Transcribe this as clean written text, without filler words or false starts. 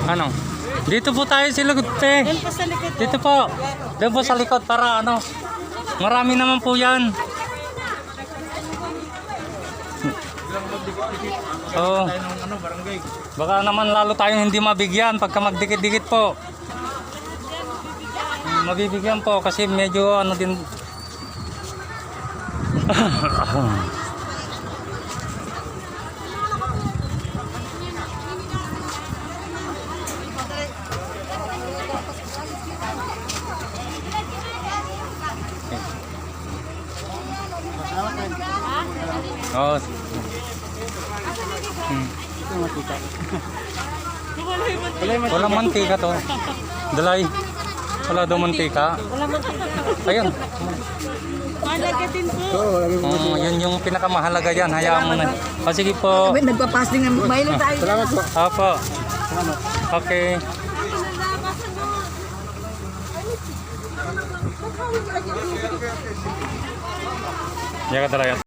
Ano? Dito po tayo sa likod, te. Doon pa sa likod. Dito po. Doon po sa likod para ano. Marami naman po yan. Oo. Baka naman lalo tayong hindi mabigyan pagka magdikit-dikit po. Mabibigyan po kasi medyo ano din. Oh. Walang mantika to. Dalay. Wala daw mantika. Wala man tayo. Ayun. Mahalaga din po. Yun yung pinakamahalaga yan. Hayaan mo na. O sige po. Nagpa-fasting ng Milo tayo. Salamat po. Opo. Okay. Ya ka talaga.